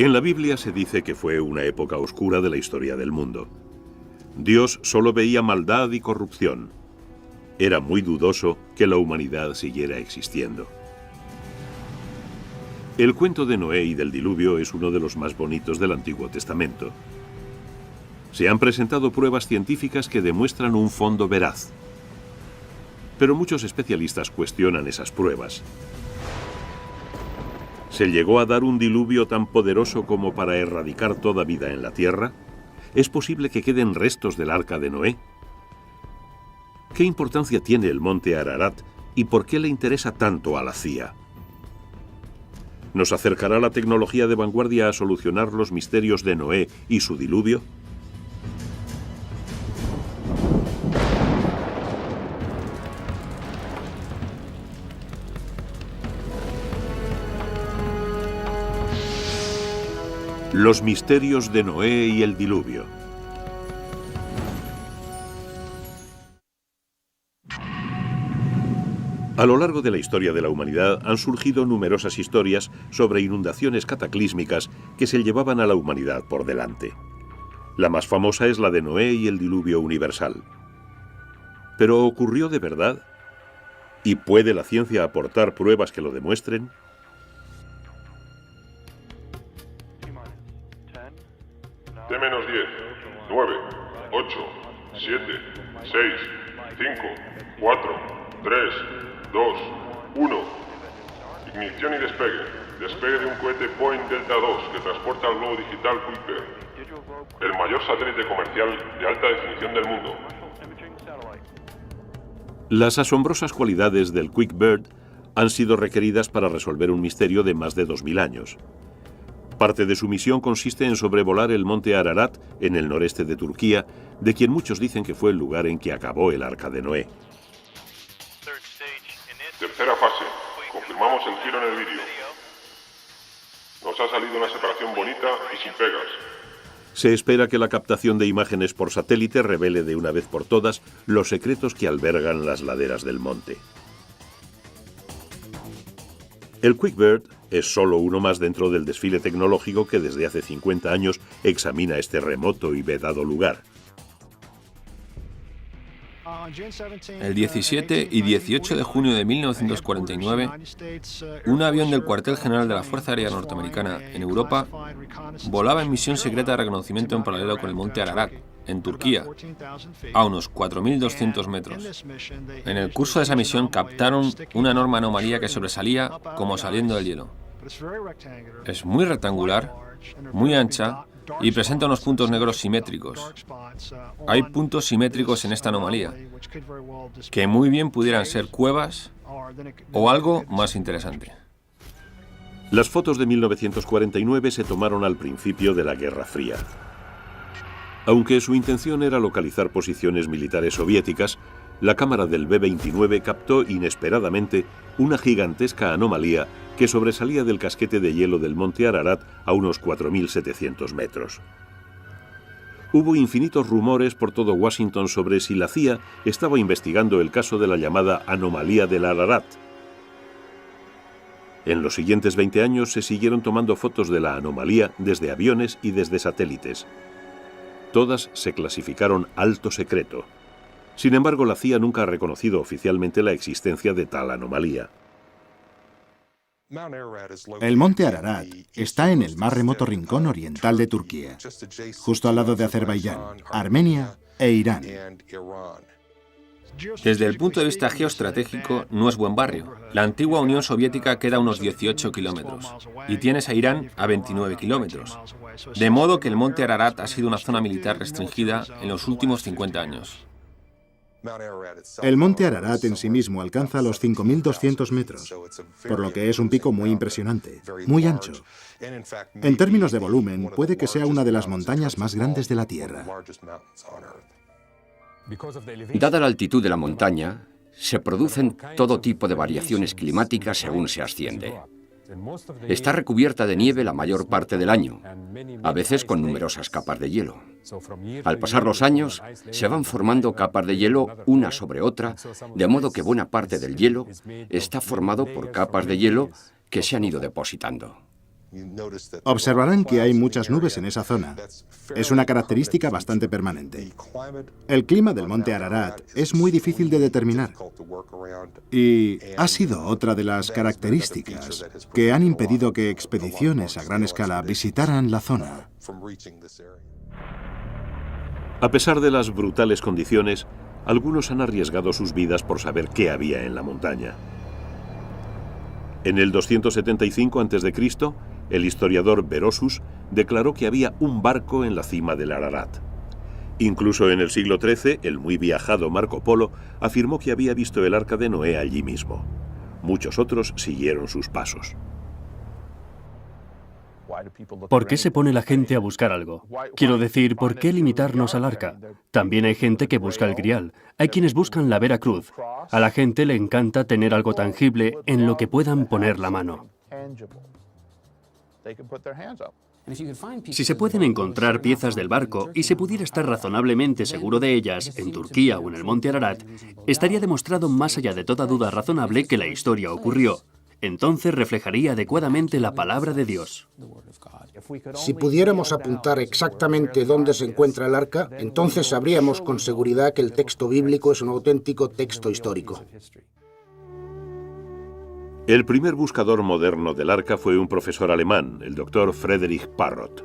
En la Biblia se dice que fue una época oscura de la historia del mundo. Dios solo veía maldad y corrupción. Era muy dudoso que la humanidad siguiera existiendo. El cuento de Noé y del diluvio es uno de los más bonitos del Antiguo Testamento. Se han presentado pruebas científicas que demuestran un fondo veraz. Pero muchos especialistas cuestionan esas pruebas. ¿Se llegó a dar un diluvio tan poderoso como para erradicar toda vida en la Tierra? ¿Es posible que queden restos del arca de Noé? ¿Qué importancia tiene el monte Ararat y por qué le interesa tanto a la CIA? ¿Nos acercará la tecnología de vanguardia a solucionar los misterios de Noé y su diluvio? Los misterios de Noé y el diluvio. A lo largo de la historia de la humanidad han surgido numerosas historias sobre inundaciones cataclísmicas que se llevaban a la humanidad por delante. La más famosa es la de Noé y el diluvio universal. ¿Pero ocurrió de verdad? ¿Y puede la ciencia aportar pruebas que lo demuestren? T-10, 9, 8, 7, 6, 5, 4, 3, 2, 1. Ignición y despegue. Despegue de un cohete Boeing Delta II que transporta el globo digital QuickBird, el mayor satélite comercial de alta definición del mundo. Las asombrosas cualidades del QuickBird han sido requeridas para resolver un misterio de más de 2000 años. Parte de su misión consiste en sobrevolar el monte Ararat, en el noreste de Turquía, de quien muchos dicen que fue el lugar en que acabó el arca de Noé. Tercera fase. Confirmamos el giro en el vídeo. Nos ha salido una separación bonita y sin pegas. Se espera que la captación de imágenes por satélite revele de una vez por todas los secretos que albergan las laderas del monte. El QuickBird es solo uno más dentro del desfile tecnológico que desde hace 50 años examina este remoto y vedado lugar. El 17 y 18 de junio de 1949, un avión del cuartel general de la Fuerza Aérea Norteamericana en Europa volaba en misión secreta de reconocimiento en paralelo con el monte Ararat, en Turquía, a unos 4.200 metros. En el curso de esa misión captaron una enorme anomalía que sobresalía como saliendo del hielo. Es muy rectangular, muy ancha y presenta unos puntos negros simétricos. Hay puntos simétricos en esta anomalía, que muy bien pudieran ser cuevas o algo más interesante. Las fotos de 1949 se tomaron al principio de la Guerra Fría. Aunque su intención era localizar posiciones militares soviéticas, la cámara del B-29 captó inesperadamente una gigantesca anomalía que sobresalía del casquete de hielo del monte Ararat a unos 4.700 metros. Hubo infinitos rumores por todo Washington sobre si la CIA estaba investigando el caso de la llamada anomalía del Ararat. En los siguientes 20 años se siguieron tomando fotos de la anomalía desde aviones y desde satélites. Todas se clasificaron alto secreto. Sin embargo, la CIA nunca ha reconocido oficialmente la existencia de tal anomalía. El monte Ararat está en el más remoto rincón oriental de Turquía, justo al lado de Azerbaiyán, Armenia e Irán. Desde el punto de vista geoestratégico, no es buen barrio. La antigua Unión Soviética queda a unos 18 kilómetros y tienes a Irán a 29 kilómetros. De modo que el monte Ararat ha sido una zona militar restringida en los últimos 50 años. El monte Ararat en sí mismo alcanza los 5.200 metros, por lo que es un pico muy impresionante, muy ancho. En términos de volumen, puede que sea una de las montañas más grandes de la Tierra. Dada la altitud de la montaña, se producen todo tipo de variaciones climáticas según se asciende. Está recubierta de nieve la mayor parte del año, a veces con numerosas capas de hielo. Al pasar los años, se van formando capas de hielo una sobre otra, de modo que buena parte del hielo está formado por capas de hielo que se han ido depositando. Observarán que hay muchas nubes en esa zona. Es una característica bastante permanente. El clima del monte Ararat es muy difícil de determinar y ha sido otra de las características que han impedido que expediciones a gran escala visitaran la zona. A pesar de las brutales condiciones, algunos han arriesgado sus vidas por saber qué había en la montaña. En el 275 a.C., el historiador Berosus declaró que había un barco en la cima del Ararat. Incluso en el siglo XIII, el muy viajado Marco Polo afirmó que había visto el arca de Noé allí mismo. Muchos otros siguieron sus pasos. ¿Por qué se pone la gente a buscar algo? Quiero decir, ¿por qué limitarnos al arca? También hay gente que busca el grial. Hay quienes buscan la Vera Cruz. A la gente le encanta tener algo tangible en lo que puedan poner la mano. Si se pueden encontrar piezas del barco y se pudiera estar razonablemente seguro de ellas en Turquía o en el monte Ararat, estaría demostrado más allá de toda duda razonable que la historia ocurrió. Entonces reflejaría adecuadamente la palabra de Dios. Si pudiéramos apuntar exactamente dónde se encuentra el arca, entonces sabríamos con seguridad que el texto bíblico es un auténtico texto histórico. El primer buscador moderno del arca fue un profesor alemán, el doctor Friedrich Parrot.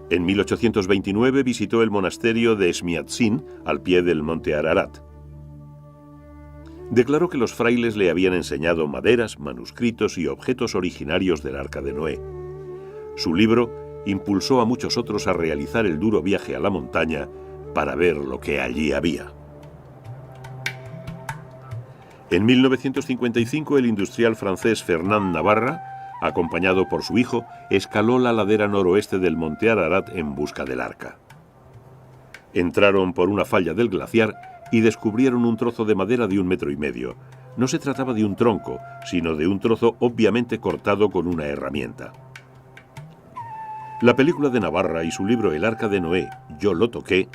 En 1829 visitó el monasterio de Smyatzin, al pie del monte Ararat. Declaró que los frailes le habían enseñado maderas, manuscritos y objetos originarios del arca de Noé. Su libro impulsó a muchos otros a realizar el duro viaje a la montaña para ver lo que allí había. En 1955, el industrial francés Fernand Navarra, acompañado por su hijo, escaló la ladera noroeste del monte Ararat en busca del arca. Entraron por una falla del glaciar y descubrieron un trozo de madera de 1,5 metros. No se trataba de un tronco, sino de un trozo obviamente cortado con una herramienta. La película de Navarra y su libro El arca de Noé, Yo lo toqué,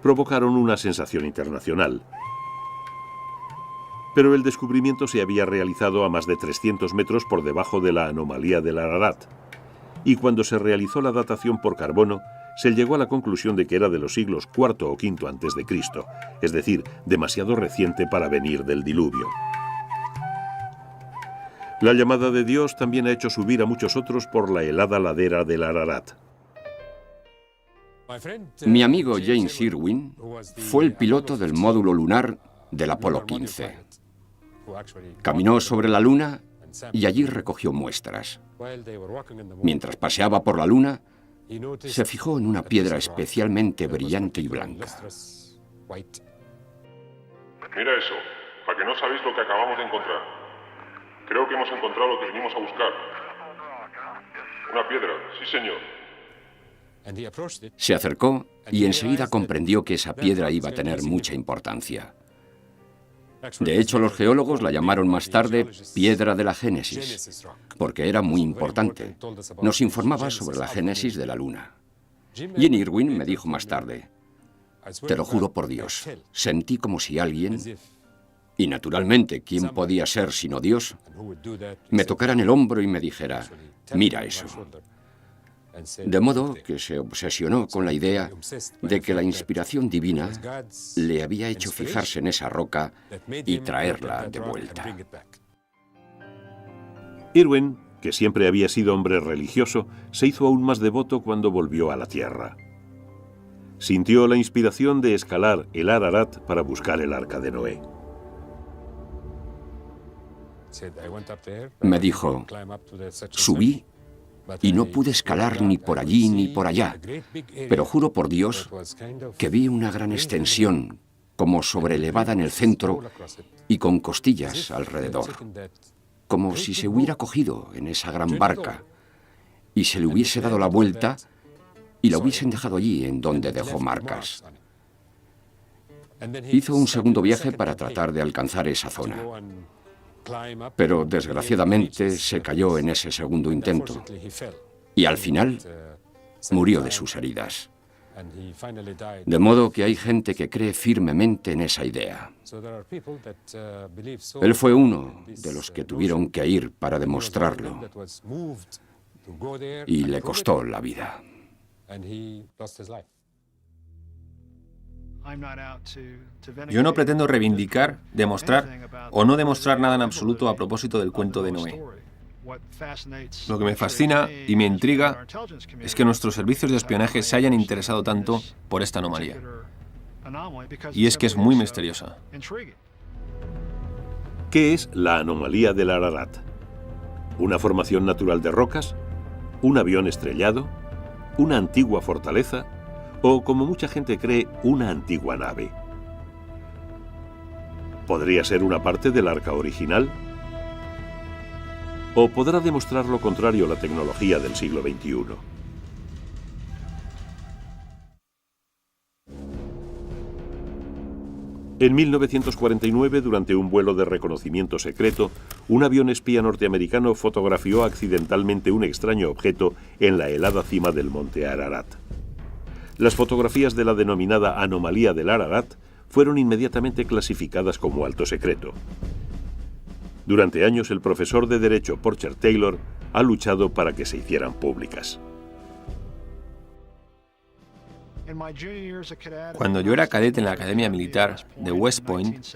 provocaron una sensación internacional. Pero el descubrimiento se había realizado a más de 300 metros por debajo de la anomalía del Ararat. Y cuando se realizó la datación por carbono, se llegó a la conclusión de que era de los siglos IV o V antes de Cristo, es decir, demasiado reciente para venir del diluvio. La llamada de Dios también ha hecho subir a muchos otros por la helada ladera del Ararat. Mi amigo James Irwin fue el piloto del módulo lunar del Apolo 15. Caminó sobre la Luna y allí recogió muestras. Mientras paseaba por la Luna, se fijó en una piedra especialmente brillante y blanca. Mira eso, a que no sabéis lo que acabamos de encontrar. Creo que hemos encontrado lo que vinimos a buscar. Una piedra, sí señor. Se acercó y enseguida comprendió que esa piedra iba a tener mucha importancia. De hecho, los geólogos la llamaron más tarde Piedra de la Génesis, porque era muy importante. Nos informaba sobre la génesis de la Luna. Jim Irwin me dijo más tarde, te lo juro por Dios, sentí como si alguien, y naturalmente, ¿quién podía ser sino Dios?, me tocara en el hombro y me dijera, mira eso. De modo que se obsesionó con la idea de que la inspiración divina le había hecho fijarse en esa roca y traerla de vuelta. Irwin, que siempre había sido hombre religioso, se hizo aún más devoto cuando volvió a la tierra. Sintió la inspiración de escalar el Ararat para buscar el arca de Noé. Me dijo, subí y no pude escalar ni por allí ni por allá, pero juro por Dios que vi una gran extensión, como sobrelevada en el centro y con costillas alrededor, como si se hubiera cogido en esa gran barca y se le hubiese dado la vuelta y la hubiesen dejado allí en donde dejó marcas. Hizo un segundo viaje para tratar de alcanzar esa zona, pero desgraciadamente se cayó en ese segundo intento y al final murió de sus heridas. De modo que hay gente que cree firmemente en esa idea. Él fue uno de los que tuvieron que ir para demostrarlo. y le costó la vida. Yo no pretendo reivindicar, demostrar o no demostrar nada en absoluto a propósito del cuento de Noé. Lo que me fascina y me intriga es que nuestros servicios de espionaje se hayan interesado tanto por esta anomalía. Y es que es muy misteriosa. ¿Qué es la anomalía del Ararat? ¿Una formación natural de rocas? ¿Un avión estrellado? ¿Una antigua fortaleza? ¿O, como mucha gente cree, una antigua nave? ¿Podría ser una parte del arca original? ¿O podrá demostrar lo contrario la tecnología del siglo XXI? En 1949, durante un vuelo de reconocimiento secreto, un avión espía norteamericano fotografió accidentalmente un extraño objeto en la helada cima del monte Ararat. Las fotografías de la denominada anomalía del Ararat fueron inmediatamente clasificadas como alto secreto. Durante años, el profesor de Derecho Porcher Taylor ha luchado para que se hicieran públicas. Cuando yo era cadete en la Academia Militar de West Point,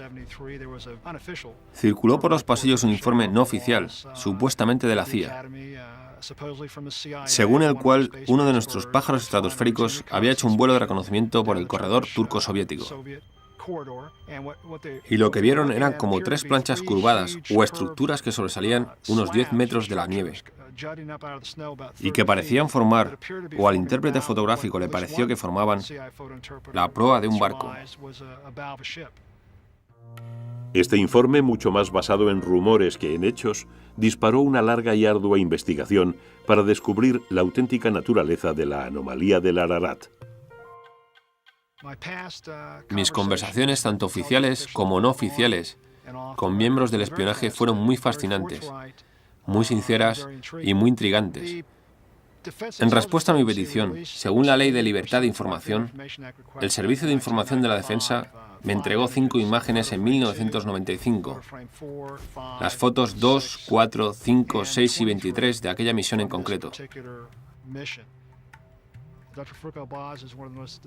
circuló por los pasillos un informe no oficial, supuestamente de la CIA, según el cual uno de nuestros pájaros estratosféricos había hecho un vuelo de reconocimiento por el corredor turco-soviético. Y lo que vieron eran como 3 planchas curvadas o estructuras que sobresalían unos 10 metros de la nieve y que parecían formar, o al intérprete fotográfico le pareció que formaban, la proa de un barco. Este informe, mucho más basado en rumores que en hechos, disparó una larga y ardua investigación para descubrir la auténtica naturaleza de la anomalía del Ararat. Mis conversaciones, tanto oficiales como no oficiales, con miembros del espionaje fueron muy fascinantes, muy sinceras y muy intrigantes. En respuesta a mi petición, según la Ley de Libertad de Información, el Servicio de Información de la Defensa me entregó 5 imágenes en 1995. Las fotos 2, 4, 5, 6 y 23 de aquella misión en concreto.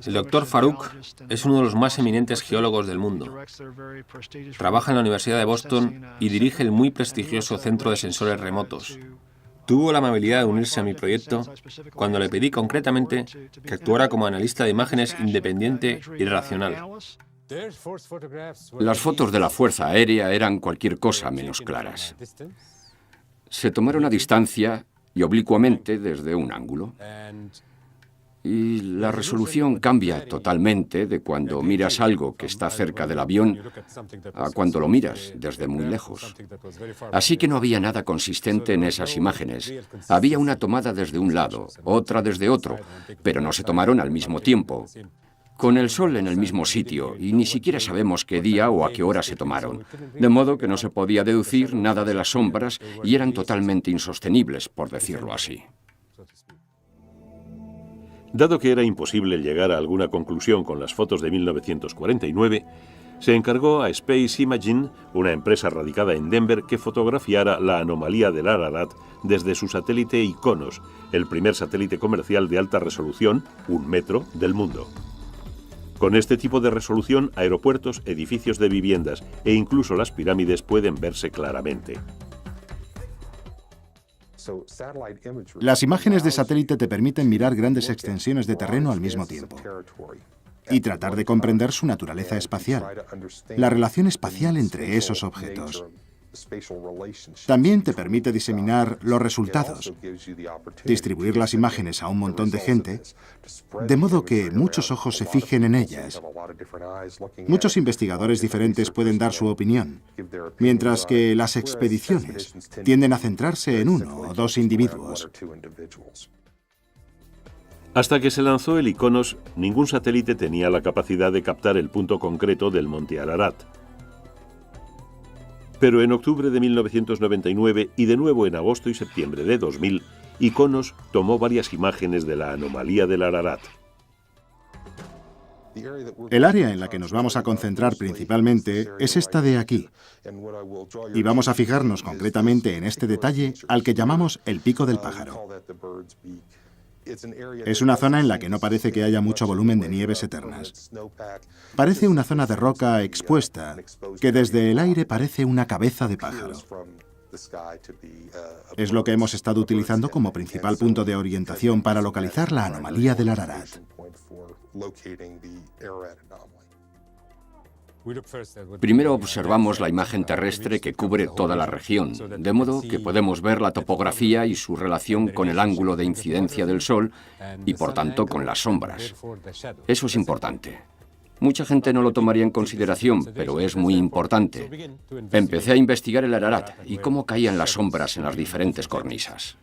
El Dr. Farouk es uno de los más eminentes geólogos del mundo. Trabaja en la Universidad de Boston y dirige el muy prestigioso Centro de Sensores Remotos. Tuvo la amabilidad de unirse a mi proyecto cuando le pedí concretamente que actuara como analista de imágenes independiente y racional. Las fotos de la Fuerza Aérea eran cualquier cosa menos claras. Se tomaron a distancia y oblicuamente desde un ángulo. Y la resolución cambia totalmente de cuando miras algo que está cerca del avión a cuando lo miras desde muy lejos. Así que no había nada consistente en esas imágenes. Había una tomada desde un lado, otra desde otro, pero no se tomaron al mismo tiempo, con el sol en el mismo sitio, y ni siquiera sabemos qué día o a qué hora se tomaron. De modo que no se podía deducir nada de las sombras y eran totalmente insostenibles, por decirlo así. Dado que era imposible llegar a alguna conclusión con las fotos de 1949, se encargó a Space Imagine, una empresa radicada en Denver, que fotografiara la anomalía del Ararat desde su satélite Iconos, el primer satélite comercial de alta resolución, 1 metro, del mundo. Con este tipo de resolución, aeropuertos, edificios de viviendas e incluso las pirámides pueden verse claramente. Las imágenes de satélite te permiten mirar grandes extensiones de terreno al mismo tiempo y tratar de comprender su naturaleza espacial, la relación espacial entre esos objetos. También te permite diseminar los resultados, distribuir las imágenes a un montón de gente, de modo que muchos ojos se fijen en ellas. Muchos investigadores diferentes pueden dar su opinión, mientras que las expediciones tienden a centrarse en 1 o 2 individuos. Hasta que se lanzó el Iconos, ningún satélite tenía la capacidad de captar el punto concreto del monte Ararat. Pero en octubre de 1999 y de nuevo en agosto y septiembre de 2000, Iconos tomó varias imágenes de la anomalía del Ararat. El área en la que nos vamos a concentrar principalmente es esta de aquí, y vamos a fijarnos concretamente en este detalle al que llamamos el pico del pájaro. Es una zona en la que no parece que haya mucho volumen de nieves eternas. Parece una zona de roca expuesta, que desde el aire parece una cabeza de pájaro. Es lo que hemos estado utilizando como principal punto de orientación para localizar la anomalía del Ararat. Primero observamos la imagen terrestre que cubre toda la región, de modo que podemos ver la topografía y su relación con el ángulo de incidencia del Sol y, por tanto, con las sombras. Eso es importante. Mucha gente no lo tomaría en consideración, pero es muy importante. Empecé a investigar el Ararat y cómo caían las sombras en las diferentes cornisas.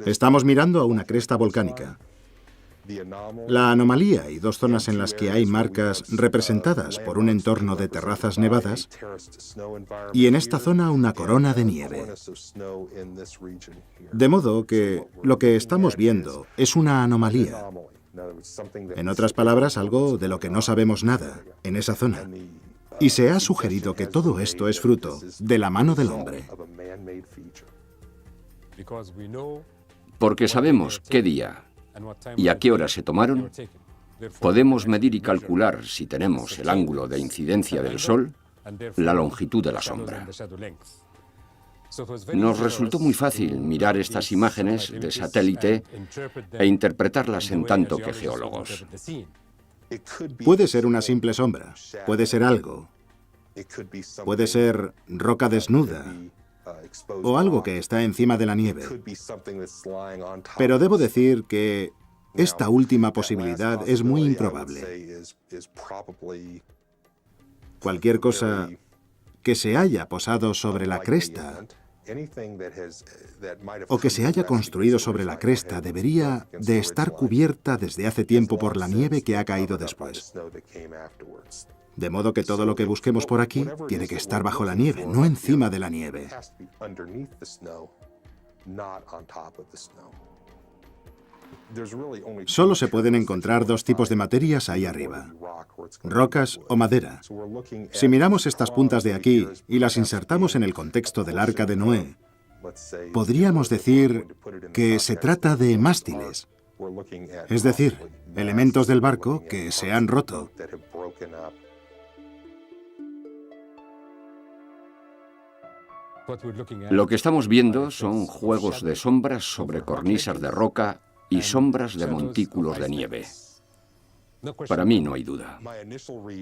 Estamos mirando a una cresta volcánica. La anomalía y dos zonas en las que hay marcas representadas por un entorno de terrazas nevadas, y en esta zona una corona de nieve. De modo que lo que estamos viendo es una anomalía. En otras palabras, algo de lo que no sabemos nada en esa zona. Y se ha sugerido que todo esto es fruto de la mano del hombre. Porque sabemos qué día y a qué hora se tomaron, podemos medir y calcular, si tenemos el ángulo de incidencia del Sol, la longitud de la sombra. Nos resultó muy fácil mirar estas imágenes de satélite e interpretarlas en tanto que geólogos. Puede ser una simple sombra, puede ser algo, puede ser roca desnuda o algo que está encima de la nieve. Pero debo decir que esta última posibilidad es muy improbable. Cualquier cosa que se haya posado sobre la cresta o que se haya construido sobre la cresta debería de estar cubierta desde hace tiempo por la nieve que ha caído después. De modo que todo lo que busquemos por aquí tiene que estar bajo la nieve, no encima de la nieve. Solo se pueden encontrar dos tipos de materias ahí arriba: rocas o madera. Si miramos estas puntas de aquí y las insertamos en el contexto del Arca de Noé, podríamos decir que se trata de mástiles, es decir, elementos del barco que se han roto. Lo que estamos viendo son juegos de sombras sobre cornisas de roca y sombras de montículos de nieve. Para mí no hay duda.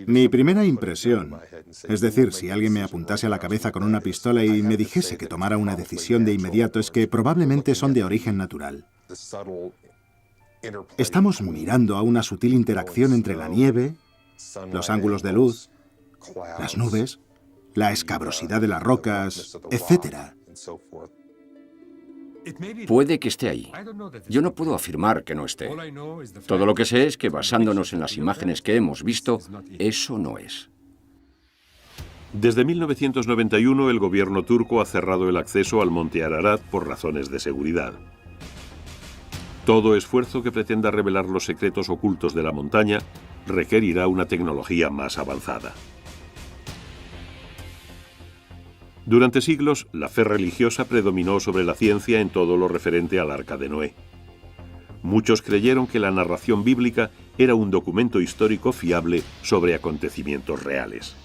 Mi primera impresión, es decir, si alguien me apuntase a la cabeza con una pistola y me dijese que tomara una decisión de inmediato, es que probablemente son de origen natural. Estamos mirando a una sutil interacción entre la nieve, los ángulos de luz, las nubes, la escabrosidad de las rocas, etc. Puede que esté ahí. Yo no puedo afirmar que no esté. Todo lo que sé es que, basándonos en las imágenes que hemos visto, eso no es. Desde 1991, el gobierno turco ha cerrado el acceso al monte Ararat por razones de seguridad. Todo esfuerzo que pretenda revelar los secretos ocultos de la montaña requerirá una tecnología más avanzada. Durante siglos, la fe religiosa predominó sobre la ciencia en todo lo referente al Arca de Noé. Muchos creyeron que la narración bíblica era un documento histórico fiable sobre acontecimientos reales.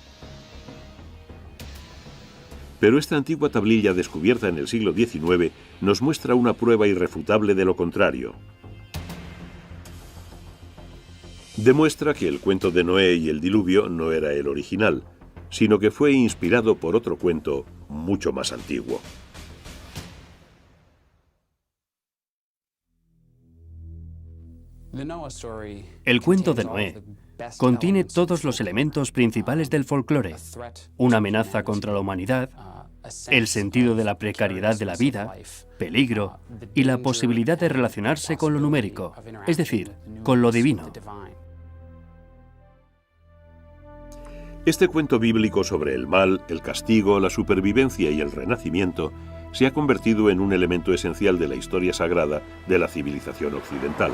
Pero esta antigua tablilla descubierta en el siglo XIX nos muestra una prueba irrefutable de lo contrario. Demuestra que el cuento de Noé y el diluvio no era el original, sino que fue inspirado por otro cuento mucho más antiguo. El cuento de Noé contiene todos los elementos principales del folclore: una amenaza contra la humanidad, el sentido de la precariedad de la vida, peligro y la posibilidad de relacionarse con lo numérico, es decir, con lo divino. Este cuento bíblico sobre el mal, el castigo, la supervivencia y el renacimiento se ha convertido en un elemento esencial de la historia sagrada de la civilización occidental.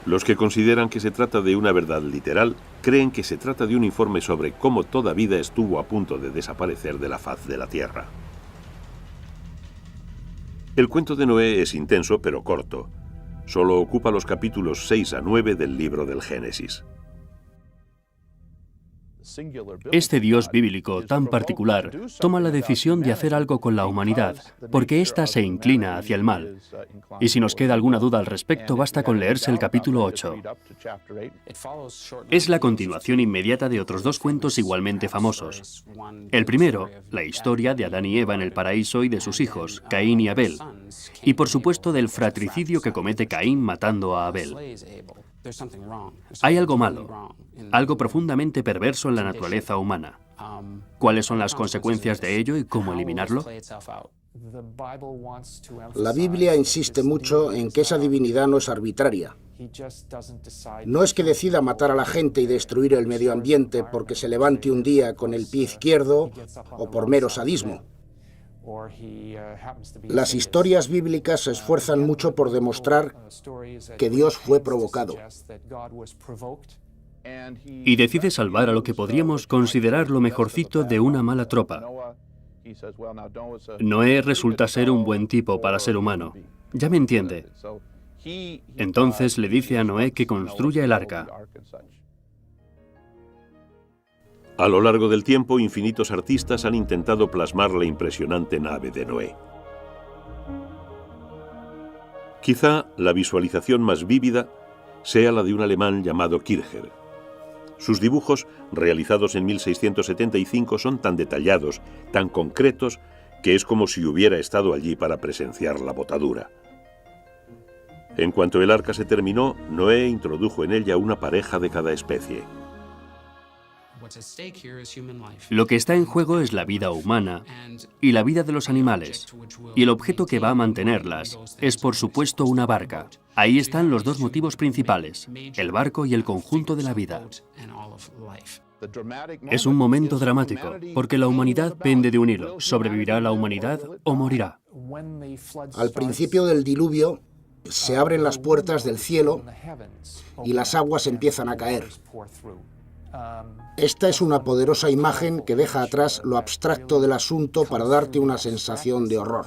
Los que consideran que se trata de una verdad literal creen que se trata de un informe sobre cómo toda vida estuvo a punto de desaparecer de la faz de la Tierra. El cuento de Noé es intenso pero corto. Solo ocupa los capítulos 6 a 9 del libro del Génesis. Este Dios bíblico tan particular toma la decisión de hacer algo con la humanidad, porque ésta se inclina hacia el mal. Y si nos queda alguna duda al respecto, basta con leerse el capítulo 8. Es la continuación inmediata de otros dos cuentos igualmente famosos. El primero, la historia de Adán y Eva en el paraíso y de sus hijos, Caín y Abel. Y por supuesto del fratricidio que comete Caín matando a Abel. Hay algo malo, algo profundamente perverso en la naturaleza humana. ¿Cuáles son las consecuencias de ello y cómo eliminarlo? La Biblia insiste mucho en que esa divinidad no es arbitraria. No es que decida matar a la gente y destruir el medio ambiente porque se levante un día con el pie izquierdo o por mero sadismo. Las historias bíblicas se esfuerzan mucho por demostrar que Dios fue provocado. Y decide salvar a lo que podríamos considerar lo mejorcito de una mala tropa. Noé resulta ser un buen tipo para ser humano. Ya me entiende. Entonces le dice a Noé que construya el arca. A lo largo del tiempo, infinitos artistas han intentado plasmar la impresionante nave de Noé. Quizá la visualización más vívida sea la de un alemán llamado Kircher. Sus dibujos, realizados en 1675, son tan detallados, tan concretos, que es como si hubiera estado allí para presenciar la botadura. En cuanto el arca se terminó, Noé introdujo en ella una pareja de cada especie. Lo que está en juego es la vida humana y la vida de los animales, y el objeto que va a mantenerlas es, por supuesto, una barca. Ahí están los dos motivos principales, el barco y el conjunto de la vida. Es un momento dramático, porque la humanidad pende de un hilo. ¿Sobrevivirá la humanidad o morirá? Al principio del diluvio, se abren las puertas del cielo y las aguas empiezan a caer. Esta es una poderosa imagen que deja atrás lo abstracto del asunto para darte una sensación de horror.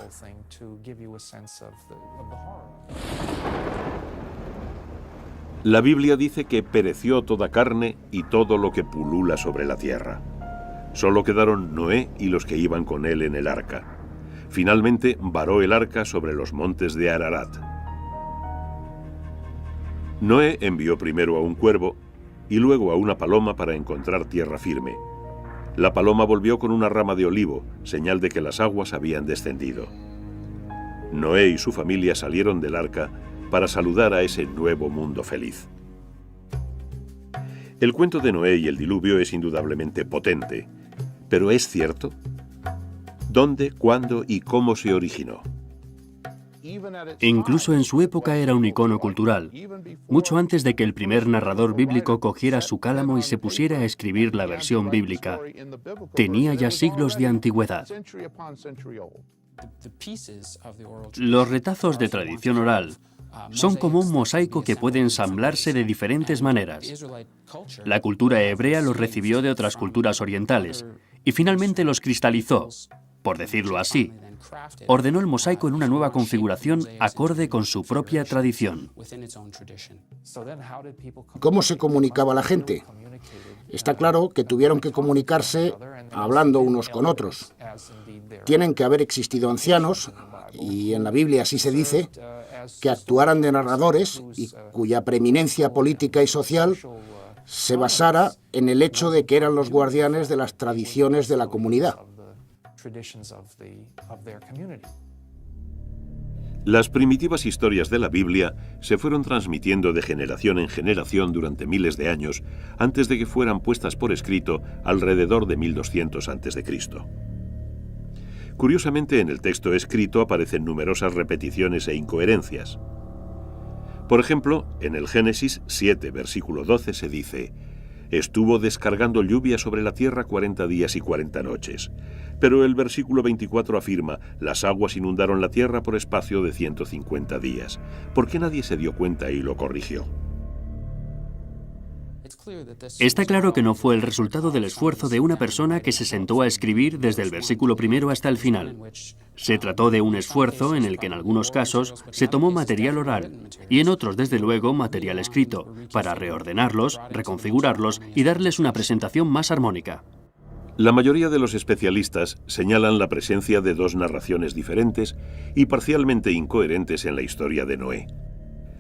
La Biblia dice que pereció toda carne y todo lo que pulula sobre la tierra. Solo quedaron Noé y los que iban con él en el arca. Finalmente varó el arca sobre los montes de Ararat. Noé envió primero a un cuervo y luego a una paloma para encontrar tierra firme. La paloma volvió con una rama de olivo, señal de que las aguas habían descendido. Noé y su familia salieron del arca para saludar a ese nuevo mundo feliz. El cuento de Noé y el diluvio es indudablemente potente, pero ¿es cierto? ¿Dónde, cuándo y cómo se originó? Incluso en su época era un icono cultural, mucho antes de que el primer narrador bíblico cogiera su cálamo y se pusiera a escribir la versión bíblica. Tenía ya siglos de antigüedad. Los retazos de tradición oral son como un mosaico que puede ensamblarse de diferentes maneras. La cultura hebrea los recibió de otras culturas orientales y finalmente los cristalizó, por decirlo así. Ordenó el mosaico en una nueva configuración acorde con su propia tradición. ¿Cómo se comunicaba la gente? Está claro que tuvieron que comunicarse hablando unos con otros. Tienen que haber existido ancianos, y en la Biblia así se dice, que actuaran de narradores y cuya preeminencia política y social se basara en el hecho de que eran los guardianes de las tradiciones de la comunidad. Las primitivas historias de la Biblia se fueron transmitiendo de generación en generación durante miles de años antes de que fueran puestas por escrito alrededor de 1200 a.C. Curiosamente, en el texto escrito aparecen numerosas repeticiones e incoherencias. Por ejemplo, en el Génesis 7, versículo 12 se dice: «Estuvo descargando lluvia sobre la tierra 40 días y 40 noches». Pero el versículo 24 afirma: «Las aguas inundaron la tierra por espacio de 150 días». ¿Por qué nadie se dio cuenta y lo corrigió? Está claro que no fue el resultado del esfuerzo de una persona que se sentó a escribir desde el versículo primero hasta el final. Se trató de un esfuerzo en el que en algunos casos se tomó material oral y en otros, desde luego, material escrito, para reordenarlos, reconfigurarlos y darles una presentación más armónica. La mayoría de los especialistas señalan la presencia de dos narraciones diferentes y parcialmente incoherentes en la historia de Noé.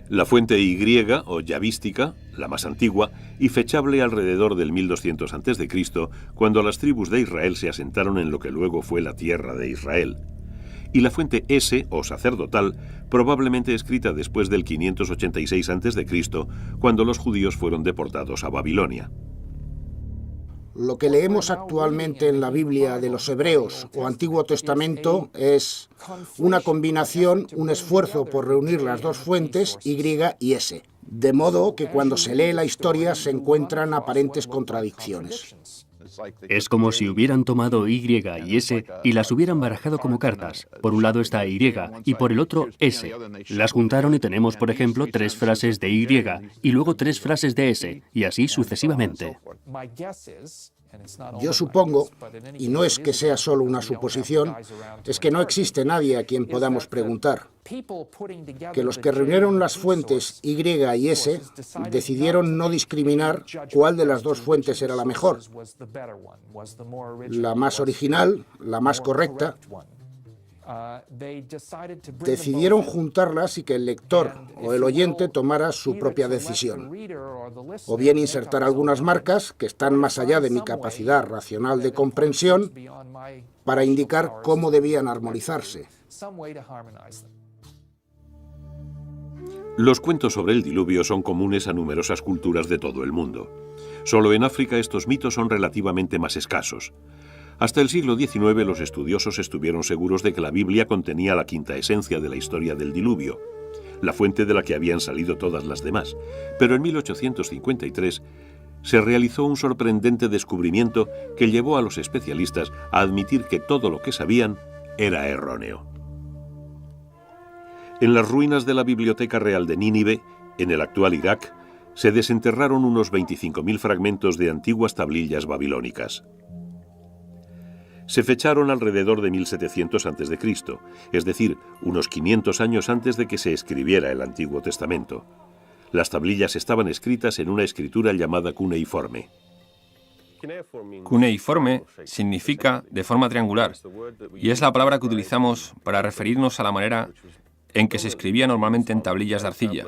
La fuente Y o yavística, la más antigua, y fechable alrededor del 1200 a.C., cuando las tribus de Israel se asentaron en lo que luego fue la tierra de Israel. Y la fuente S o sacerdotal, probablemente escrita después del 586 a.C., cuando los judíos fueron deportados a Babilonia. Lo que leemos actualmente en la Biblia de los Hebreos o Antiguo Testamento es una combinación, un esfuerzo por reunir las dos fuentes, Y y S, de modo que cuando se lee la historia se encuentran aparentes contradicciones. Es como si hubieran tomado Y y S y las hubieran barajado como cartas. Por un lado está Y y por el otro S. Las juntaron y tenemos, por ejemplo, 3 frases de Y y luego 3 frases de S, y así sucesivamente. Yo supongo, y no es que sea solo una suposición, es que no existe nadie a quien podamos preguntar, que los que reunieron las fuentes Y y S decidieron no discriminar cuál de las dos fuentes era la mejor, la más original, la más correcta. Decidieron juntarlas y que el lector o el oyente tomara su propia decisión, o bien insertar algunas marcas que están más allá de mi capacidad racional de comprensión para indicar cómo debían armonizarse. Los cuentos sobre el diluvio son comunes a numerosas culturas de todo el mundo. Solo en África estos mitos son relativamente más escasos. Hasta el siglo XIX los estudiosos estuvieron seguros de que la Biblia contenía la quinta esencia de la historia del diluvio, la fuente de la que habían salido todas las demás, pero en 1853 se realizó un sorprendente descubrimiento que llevó a los especialistas a admitir que todo lo que sabían era erróneo. En las ruinas de la Biblioteca Real de Nínive, en el actual Irak, se desenterraron unos 25.000 fragmentos de antiguas tablillas babilónicas. Se fecharon alrededor de 1700 a.C., es decir, unos 500 años antes de que se escribiera el Antiguo Testamento. Las tablillas estaban escritas en una escritura llamada cuneiforme. Cuneiforme significa de forma triangular, y es la palabra que utilizamos para referirnos a la manera en que se escribía normalmente en tablillas de arcilla,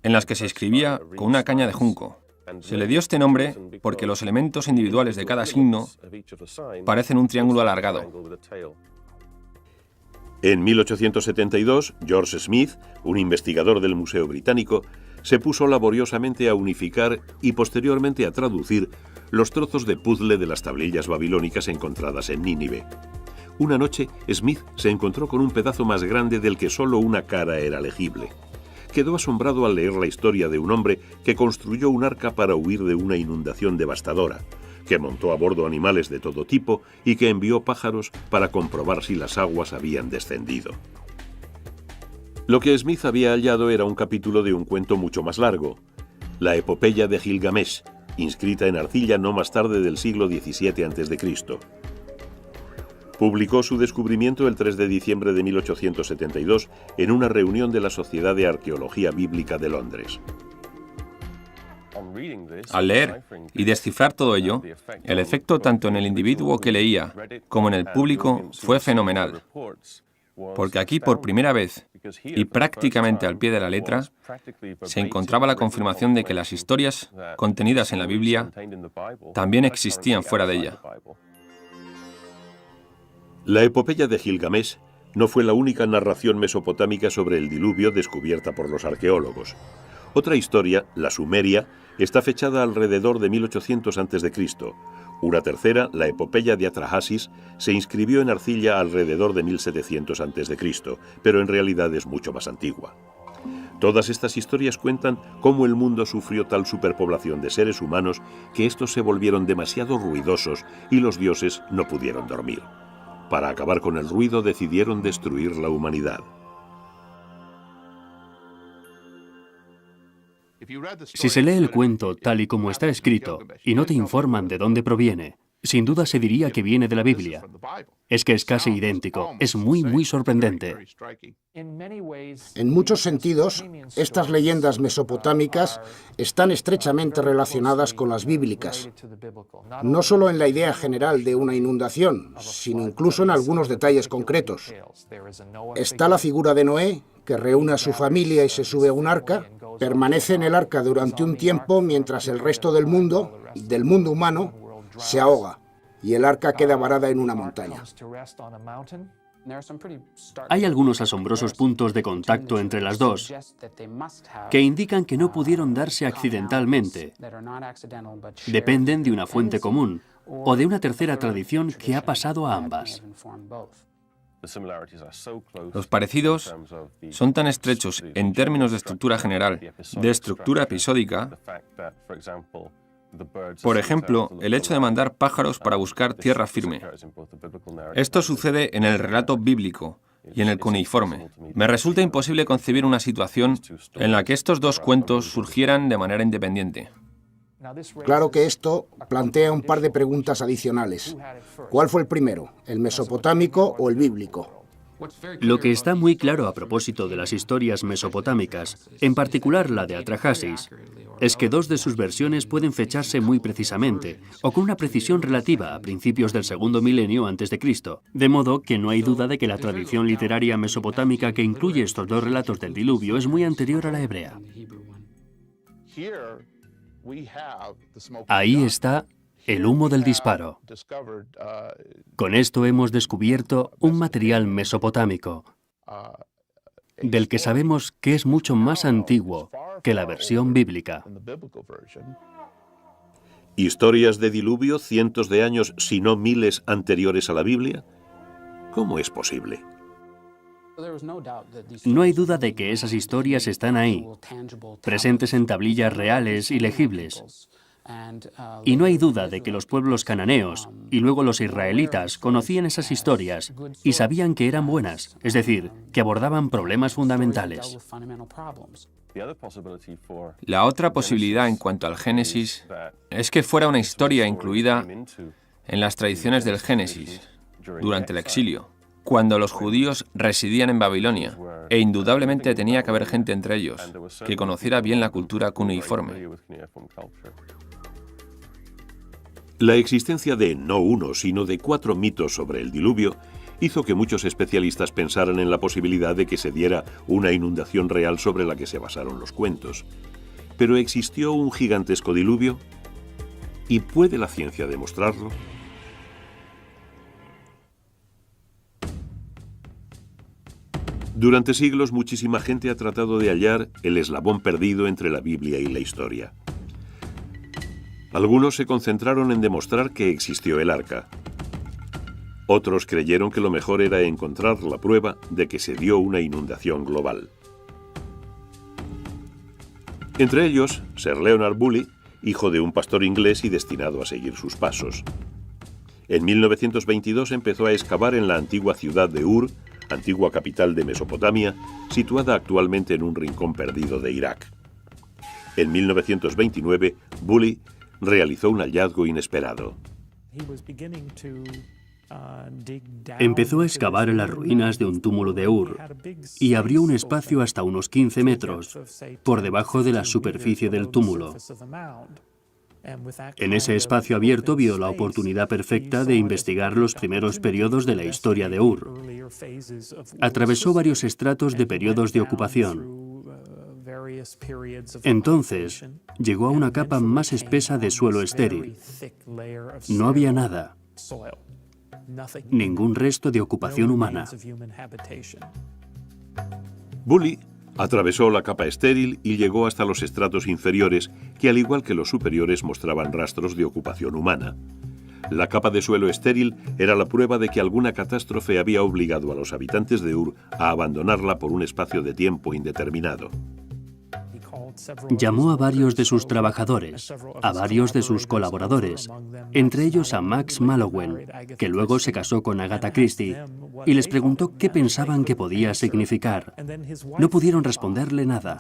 en las que se escribía con una caña de junco. Se le dio este nombre porque los elementos individuales de cada signo parecen un triángulo alargado. En 1872, George Smith, un investigador del Museo Británico, se puso laboriosamente a unificar y posteriormente a traducir los trozos de puzzle de las tablillas babilónicas encontradas en Nínive. Una noche, Smith se encontró con un pedazo más grande del que solo una cara era legible. Quedó asombrado al leer la historia de un hombre que construyó un arca para huir de una inundación devastadora, que montó a bordo animales de todo tipo y que envió pájaros para comprobar si las aguas habían descendido. Lo que Smith había hallado era un capítulo de un cuento mucho más largo, la epopeya de Gilgamesh, inscrita en arcilla no más tarde del siglo XVII a.C. Publicó su descubrimiento el 3 de diciembre de 1872 en una reunión de la Sociedad de Arqueología Bíblica de Londres. Al leer y descifrar todo ello, el efecto tanto en el individuo que leía como en el público fue fenomenal, porque aquí por primera vez, y prácticamente al pie de la letra, se encontraba la confirmación de que las historias contenidas en la Biblia también existían fuera de ella. La epopeya de Gilgamesh no fue la única narración mesopotámica sobre el diluvio descubierta por los arqueólogos. Otra historia, la sumeria, está fechada alrededor de 1800 a.C. Una tercera, la epopeya de Atrahasis, se inscribió en arcilla alrededor de 1700 a.C., pero en realidad es mucho más antigua. Todas estas historias cuentan cómo el mundo sufrió tal superpoblación de seres humanos que estos se volvieron demasiado ruidosos y los dioses no pudieron dormir. Para acabar con el ruido decidieron destruir la humanidad. Si se lee el cuento tal y como está escrito y no te informan de dónde proviene, sin duda se diría que viene de la Biblia. Es que es casi idéntico, es muy sorprendente. En muchos sentidos, estas leyendas mesopotámicas están estrechamente relacionadas con las bíblicas, no solo en la idea general de una inundación, sino incluso en algunos detalles concretos. Está la figura de Noé, que reúne a su familia y se sube a un arca, permanece en el arca durante un tiempo mientras el resto del mundo humano, se ahoga y el arca queda varada en una montaña. Hay algunos asombrosos puntos de contacto entre las dos que indican que no pudieron darse accidentalmente. Dependen de una fuente común o de una tercera tradición que ha pasado a ambas. Los parecidos son tan estrechos en términos de estructura general, de estructura episódica. Por ejemplo, el hecho de mandar pájaros para buscar tierra firme. Esto sucede en el relato bíblico y en el cuneiforme. Me resulta imposible concebir una situación en la que estos dos cuentos surgieran de manera independiente. Claro que esto plantea un par de preguntas adicionales. ¿Cuál fue el primero, el mesopotámico o el bíblico? Lo que está muy claro a propósito de las historias mesopotámicas, en particular la de Atrahasis, es que dos de sus versiones pueden fecharse muy precisamente, o con una precisión relativa a principios del segundo milenio antes de Cristo, de modo que no hay duda de que la tradición literaria mesopotámica que incluye estos dos relatos del diluvio es muy anterior a la hebrea. Ahí está el humo del disparo. Con esto hemos descubierto un material mesopotámico, del que sabemos que es mucho más antiguo que la versión bíblica. ¿Historias de diluvio cientos de años, si no miles, anteriores a la Biblia? ¿Cómo es posible? No hay duda de que esas historias están ahí, presentes en tablillas reales y legibles. Y no hay duda de que los pueblos cananeos y luego los israelitas conocían esas historias y sabían que eran buenas, es decir, que abordaban problemas fundamentales. La otra posibilidad en cuanto al Génesis es que fuera una historia incluida en las tradiciones del Génesis durante el exilio, cuando los judíos residían en Babilonia, e indudablemente tenía que haber gente entre ellos que conociera bien la cultura cuneiforme. La existencia de no uno, sino de 4 mitos sobre el diluvio hizo que muchos especialistas pensaran en la posibilidad de que se diera una inundación real sobre la que se basaron los cuentos. ¿Pero existió un gigantesco diluvio? ¿Y puede la ciencia demostrarlo? Durante siglos, muchísima gente ha tratado de hallar el eslabón perdido entre la Biblia y la historia. Algunos se concentraron en demostrar que existió el arca. Otros creyeron que lo mejor era encontrar la prueba de que se dio una inundación global. Entre ellos, Sir Leonard Bully, hijo de un pastor inglés y destinado a seguir sus pasos. En 1922 empezó a excavar en la antigua ciudad de Ur, antigua capital de Mesopotamia, situada actualmente en un rincón perdido de Irak. En 1929, Bully realizó un hallazgo inesperado. Empezó a excavar en las ruinas de un túmulo de Ur y abrió un espacio hasta unos 15 metros por debajo de la superficie del túmulo. En ese espacio abierto vio la oportunidad perfecta de investigar los primeros periodos de la historia de Ur. Atravesó varios estratos de periodos de ocupación. Entonces, llegó a una capa más espesa de suelo estéril. No había nada. Ningún resto de ocupación humana. Bully atravesó la capa estéril y llegó hasta los estratos inferiores, que al igual que los superiores mostraban rastros de ocupación humana. La capa de suelo estéril era la prueba de que alguna catástrofe había obligado a los habitantes de Ur a abandonarla por un espacio de tiempo indeterminado. Llamó a varios de sus trabajadores, a varios de sus colaboradores, entre ellos a Max Mallowan, que luego se casó con Agatha Christie, y les preguntó qué pensaban que podía significar. No pudieron responderle nada.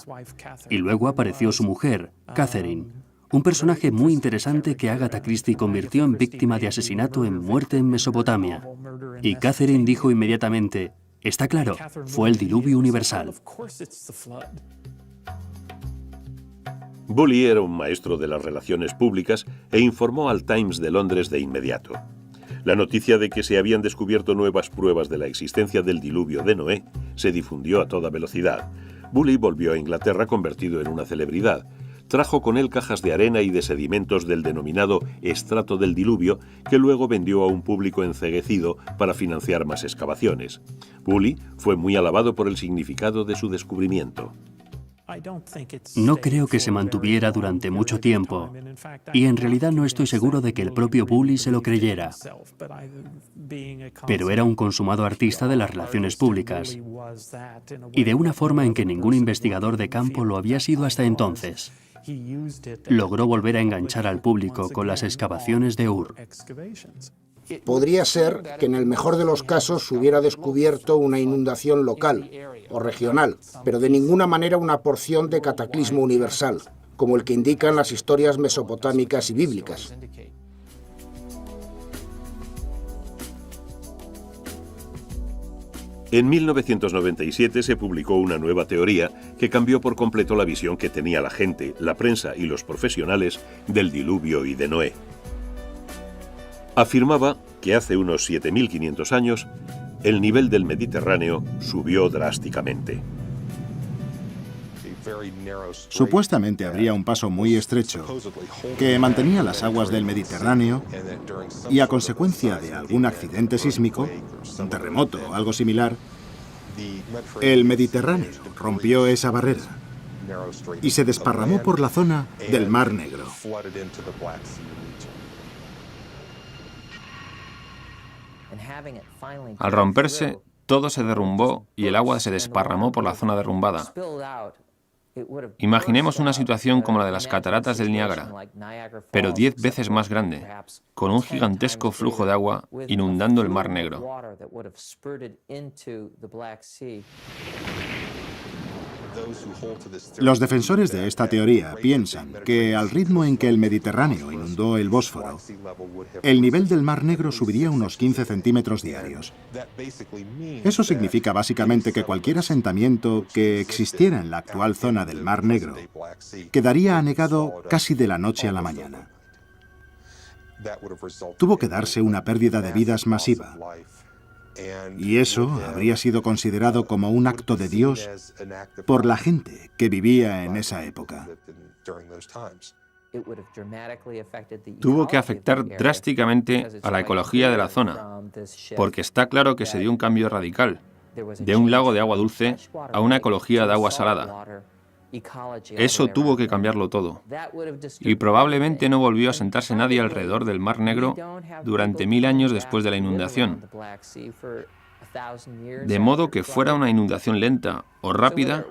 Y luego apareció su mujer, Catherine, un personaje muy interesante que Agatha Christie convirtió en víctima de asesinato en Muerte en Mesopotamia. Y Catherine dijo inmediatamente: está claro, fue el diluvio universal. Bully era un maestro de las relaciones públicas e informó al Times de Londres de inmediato. La noticia de que se habían descubierto nuevas pruebas de la existencia del diluvio de Noé se difundió a toda velocidad. Bully volvió a Inglaterra convertido en una celebridad. Trajo con él cajas de arena y de sedimentos del denominado estrato del diluvio, que luego vendió a un público enceguecido para financiar más excavaciones. Bully fue muy alabado por el significado de su descubrimiento. No creo que se mantuviera durante mucho tiempo, y en realidad no estoy seguro de que el propio Bully se lo creyera. Pero era un consumado artista de las relaciones públicas, y de una forma en que ningún investigador de campo lo había sido hasta entonces. Logró volver a enganchar al público con las excavaciones de Ur. Podría ser que en el mejor de los casos se hubiera descubierto una inundación local o regional, pero de ninguna manera una porción de cataclismo universal, como el que indican las historias mesopotámicas y bíblicas. En 1997 se publicó una nueva teoría que cambió por completo la visión que tenía la gente, la prensa y los profesionales del diluvio y de Noé. Afirmaba que hace unos 7.500 años el nivel del Mediterráneo subió drásticamente. Supuestamente habría un paso muy estrecho que mantenía las aguas del Mediterráneo y a consecuencia de algún accidente sísmico, un terremoto o algo similar, el Mediterráneo rompió esa barrera y se desparramó por la zona del Mar Negro. Al romperse, todo se derrumbó y el agua se desparramó por la zona derrumbada. Imaginemos una situación como la de las cataratas del Niágara, pero 10 veces más grande, con un gigantesco flujo de agua inundando el Mar Negro. Los defensores de esta teoría piensan que al ritmo en que el Mediterráneo inundó el Bósforo, el nivel del Mar Negro subiría unos 15 centímetros diarios. Eso significa básicamente que cualquier asentamiento que existiera en la actual zona del Mar Negro quedaría anegado casi de la noche a la mañana. Tuvo que darse una pérdida de vidas masiva. Y eso habría sido considerado como un acto de Dios por la gente que vivía en esa época. Tuvo que afectar drásticamente a la ecología de la zona, porque está claro que se dio un cambio radical, de un lago de agua dulce a una ecología de agua salada. Eso tuvo que cambiarlo todo. Y probablemente no volvió a sentarse nadie alrededor del Mar Negro durante 1000 años después de la inundación. De modo que fuera una inundación lenta o rápida,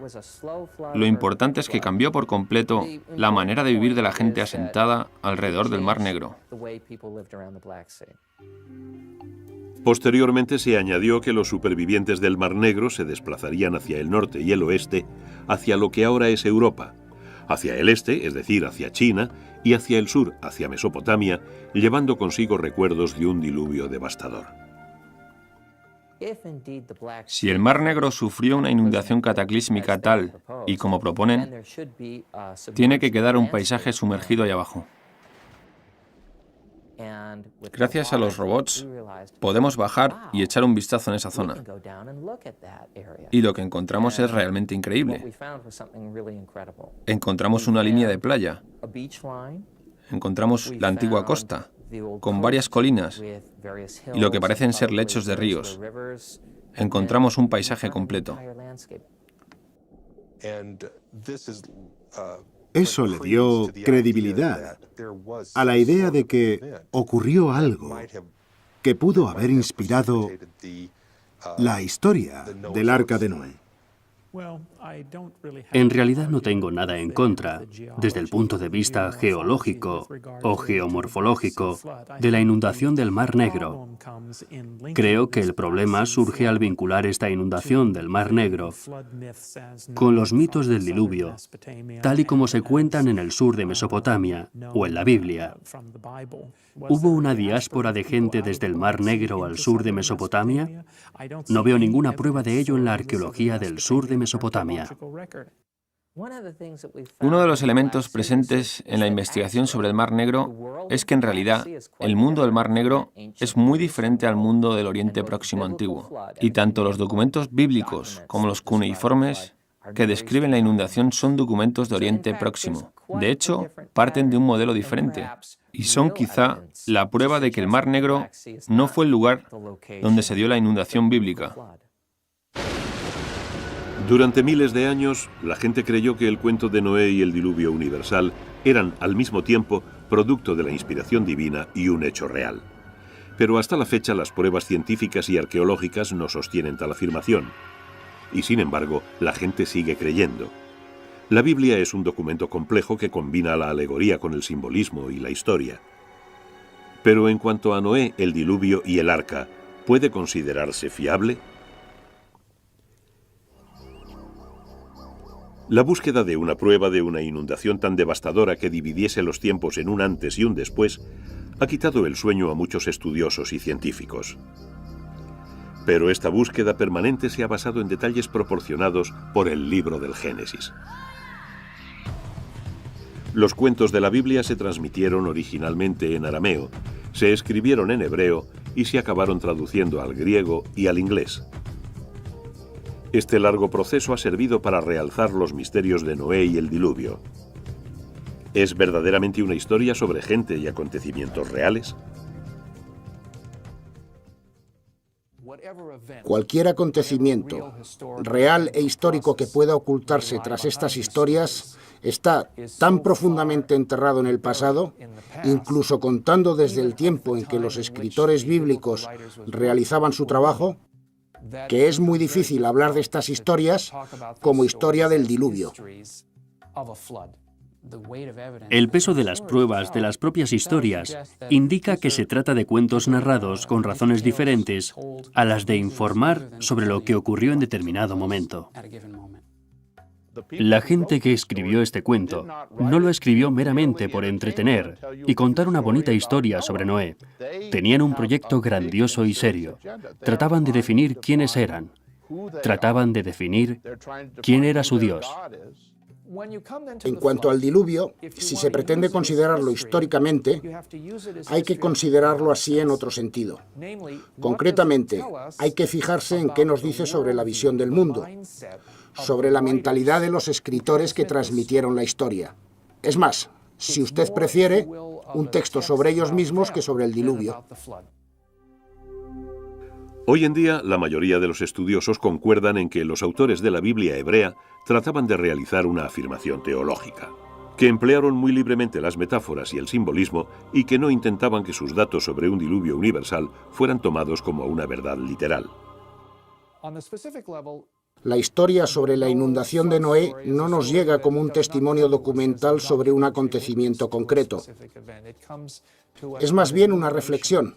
lo importante es que cambió por completo la manera de vivir de la gente asentada alrededor del Mar Negro. Posteriormente se añadió que los supervivientes del Mar Negro se desplazarían hacia el norte y el oeste, hacia lo que ahora es Europa, hacia el este, es decir, hacia China, y hacia el sur, hacia Mesopotamia, llevando consigo recuerdos de un diluvio devastador. Si el Mar Negro sufrió una inundación cataclísmica tal y como proponen, tiene que quedar un paisaje sumergido ahí abajo. Gracias a los robots, podemos bajar y echar un vistazo en esa zona. Y lo que encontramos es realmente increíble. Encontramos una línea de playa. Encontramos la antigua costa, con varias colinas y lo que parecen ser lechos de ríos. Encontramos un paisaje completo. Eso le dio credibilidad a la idea de que ocurrió algo que pudo haber inspirado la historia del Arca de Noé. En realidad no tengo nada en contra, desde el punto de vista geológico o geomorfológico, de la inundación del Mar Negro. Creo que el problema surge al vincular esta inundación del Mar Negro con los mitos del diluvio, tal y como se cuentan en el sur de Mesopotamia o en la Biblia. ¿Hubo una diáspora de gente desde el Mar Negro al sur de Mesopotamia? No veo ninguna prueba de ello en la arqueología del sur de Mesopotamia. Uno de los elementos presentes en la investigación sobre el Mar Negro es que en realidad el mundo del Mar Negro es muy diferente al mundo del Oriente Próximo antiguo, y tanto los documentos bíblicos como los cuneiformes que describen la inundación son documentos de Oriente Próximo. De hecho, parten de un modelo diferente y son quizá la prueba de que el Mar Negro no fue el lugar donde se dio la inundación bíblica. Durante miles de años, la gente creyó que el cuento de Noé y el diluvio universal eran, al mismo tiempo, producto de la inspiración divina y un hecho real. Pero hasta la fecha, las pruebas científicas y arqueológicas no sostienen tal afirmación. Y sin embargo, la gente sigue creyendo. La Biblia es un documento complejo que combina la alegoría con el simbolismo y la historia. Pero en cuanto a Noé, el diluvio y el arca, ¿puede considerarse fiable? La búsqueda de una prueba de una inundación tan devastadora que dividiese los tiempos en un antes y un después ha quitado el sueño a muchos estudiosos y científicos. Pero esta búsqueda permanente se ha basado en detalles proporcionados por el libro del Génesis. Los cuentos de la Biblia se transmitieron originalmente en arameo, se escribieron en hebreo y se acabaron traduciendo al griego y al inglés. Este largo proceso ha servido para realzar los misterios de Noé y el diluvio. ¿Es verdaderamente una historia sobre gente y acontecimientos reales? Cualquier acontecimiento real e histórico que pueda ocultarse tras estas historias está tan profundamente enterrado en el pasado, incluso contando desde el tiempo en que los escritores bíblicos realizaban su trabajo, que es muy difícil hablar de estas historias como historia del diluvio. El peso de las pruebas de las propias historias indica que se trata de cuentos narrados con razones diferentes a las de informar sobre lo que ocurrió en determinado momento. La gente que escribió este cuento no lo escribió meramente por entretener y contar una bonita historia sobre Noé. Tenían un proyecto grandioso y serio. Trataban de definir quiénes eran. Trataban de definir quién era su Dios. En cuanto al diluvio, si se pretende considerarlo históricamente, hay que considerarlo así en otro sentido. Concretamente, hay que fijarse en qué nos dice sobre la visión del mundo, sobre la mentalidad de los escritores que transmitieron la historia. Es más, si usted prefiere, un texto sobre ellos mismos que sobre el diluvio. Hoy en día, la mayoría de los estudiosos concuerdan en que los autores de la Biblia hebrea trataban de realizar una afirmación teológica, que emplearon muy libremente las metáforas y el simbolismo y que no intentaban que sus datos sobre un diluvio universal fueran tomados como una verdad literal. La historia sobre la inundación de Noé no nos llega como un testimonio documental sobre un acontecimiento concreto. Es más bien una reflexión,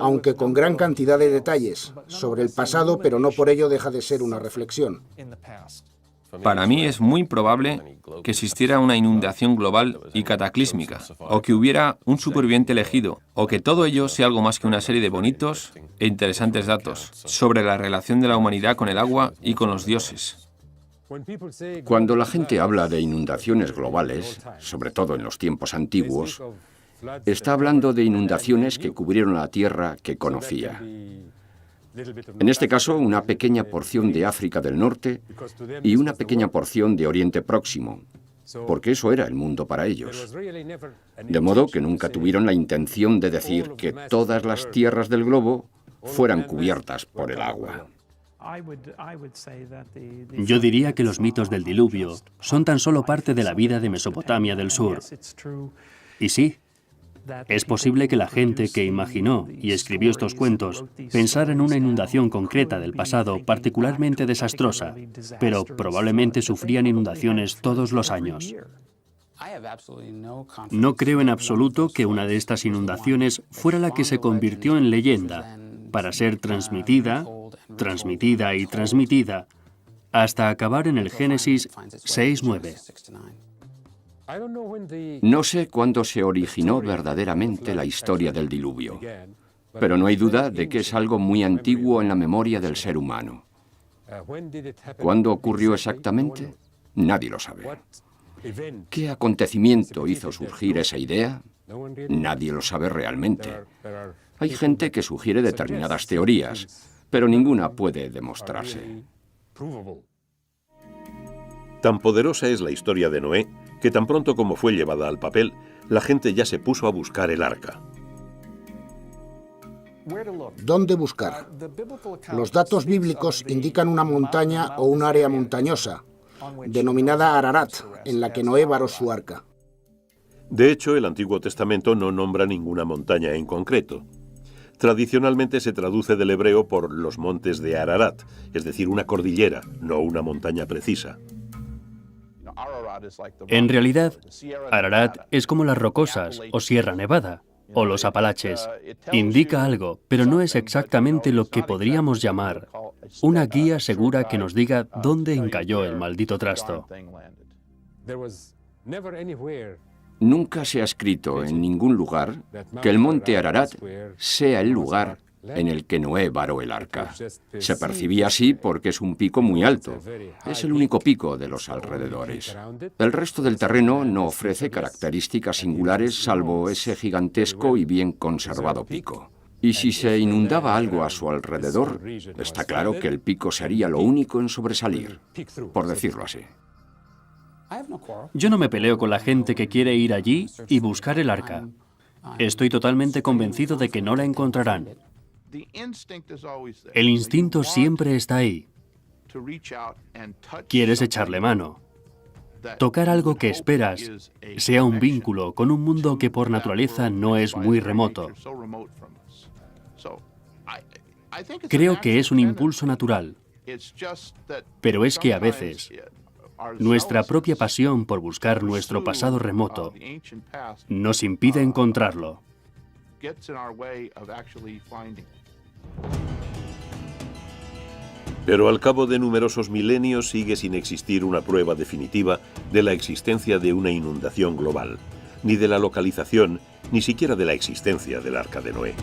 aunque con gran cantidad de detalles, sobre el pasado, pero no por ello deja de ser una reflexión. Para mí es muy probable que existiera una inundación global y cataclísmica, o que hubiera un superviviente elegido, o que todo ello sea algo más que una serie de bonitos e interesantes datos sobre la relación de la humanidad con el agua y con los dioses. Cuando la gente habla de inundaciones globales, sobre todo en los tiempos antiguos, está hablando de inundaciones que cubrieron la tierra que conocía. En este caso, una pequeña porción de África del Norte y una pequeña porción de Oriente Próximo, porque eso era el mundo para ellos. De modo que nunca tuvieron la intención de decir que todas las tierras del globo fueran cubiertas por el agua. Yo diría que los mitos del diluvio son tan solo parte de la vida de Mesopotamia del Sur. Y sí, Es posible que la gente que imaginó y escribió estos cuentos pensara en una inundación concreta del pasado particularmente desastrosa, pero probablemente sufrían inundaciones todos los años. No creo en absoluto que una de estas inundaciones fuera la que se convirtió en leyenda, para ser transmitida, transmitida y transmitida, hasta acabar en el Génesis 6:9. No sé cuándo se originó verdaderamente la historia del diluvio, pero no hay duda de que es algo muy antiguo en la memoria del ser humano. ¿Cuándo ocurrió exactamente? Nadie lo sabe. ¿Qué acontecimiento hizo surgir esa idea? Nadie lo sabe realmente. Hay gente que sugiere determinadas teorías, pero ninguna puede demostrarse. Tan poderosa es la historia de Noé que tan pronto como fue llevada al papel, la gente ya se puso a buscar el arca. ¿Dónde buscar? Los datos bíblicos indican una montaña o un área montañosa, denominada Ararat, en la que Noé varó su arca. De hecho, el Antiguo Testamento no nombra ninguna montaña en concreto. Tradicionalmente se traduce del hebreo por los montes de Ararat, es decir, una cordillera, no una montaña precisa. En realidad, Ararat es como las Rocosas o Sierra Nevada o los Apalaches. Indica algo, pero no es exactamente lo que podríamos llamar una guía segura que nos diga dónde encalló el maldito trasto. Nunca se ha escrito en ningún lugar que el monte Ararat sea el lugar en el que Noé varó el arca. Se percibía así porque es un pico muy alto. Es el único pico de los alrededores. El resto del terreno no ofrece características singulares salvo ese gigantesco y bien conservado pico. Y si se inundaba algo a su alrededor, está claro que el pico sería lo único en sobresalir, por decirlo así. Yo no me peleo con la gente que quiere ir allí y buscar el arca. Estoy totalmente convencido de que no la encontrarán. El instinto siempre está ahí. Quieres echarle mano. Tocar algo que esperas, sea un vínculo con un mundo que por naturaleza no es muy remoto. Creo que es un impulso natural, pero es que a veces nuestra propia pasión por buscar nuestro pasado remoto nos impide encontrarlo. Pero al cabo de numerosos milenios sigue sin existir una prueba definitiva de la existencia de una inundación global, ni de la localización, ni siquiera de la existencia del Arca de Noé.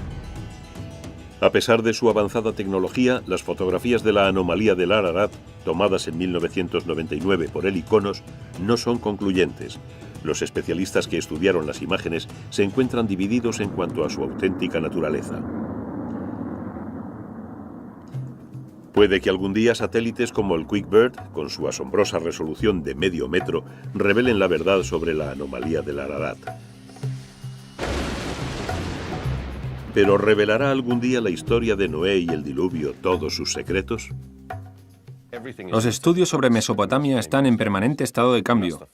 A pesar de su avanzada tecnología, las fotografías de la anomalía del Ararat, tomadas en 1999 por el ICONOS, no son concluyentes. Los especialistas que estudiaron las imágenes se encuentran divididos en cuanto a su auténtica naturaleza. Puede que algún día satélites como el QuickBird, con su asombrosa resolución de medio metro, revelen la verdad sobre la anomalía del Ararat. ¿Pero revelará algún día la historia de Noé y el diluvio todos sus secretos? Los estudios sobre Mesopotamia están en permanente estado de cambio.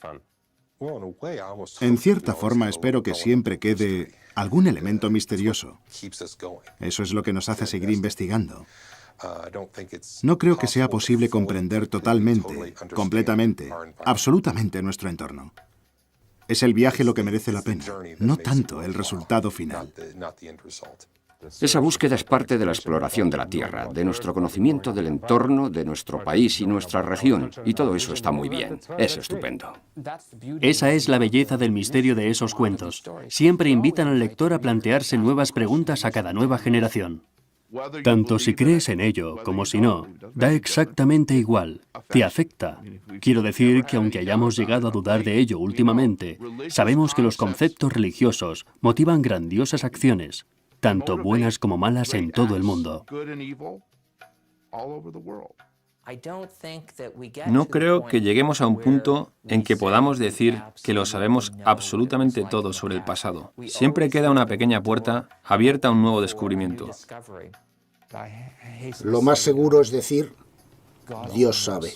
En cierta forma espero que siempre quede algún elemento misterioso. Eso es lo que nos hace seguir investigando. No creo que sea posible comprender totalmente, completamente, absolutamente nuestro entorno. Es el viaje lo que merece la pena, no tanto el resultado final. Esa búsqueda es parte de la exploración de la Tierra, de nuestro conocimiento del entorno, de nuestro país y nuestra región, y todo eso está muy bien. Es estupendo. Esa es la belleza del misterio de esos cuentos. Siempre invitan al lector a plantearse nuevas preguntas a cada nueva generación. Tanto si crees en ello como si no, da exactamente igual. Te afecta. Quiero decir que aunque hayamos llegado a dudar de ello últimamente, sabemos que los conceptos religiosos motivan grandiosas acciones, tanto buenas como malas en todo el mundo. No creo que lleguemos a un punto en que podamos decir que lo sabemos absolutamente todo sobre el pasado. Siempre queda una pequeña puerta abierta a un nuevo descubrimiento. Lo más seguro es decir, Dios sabe.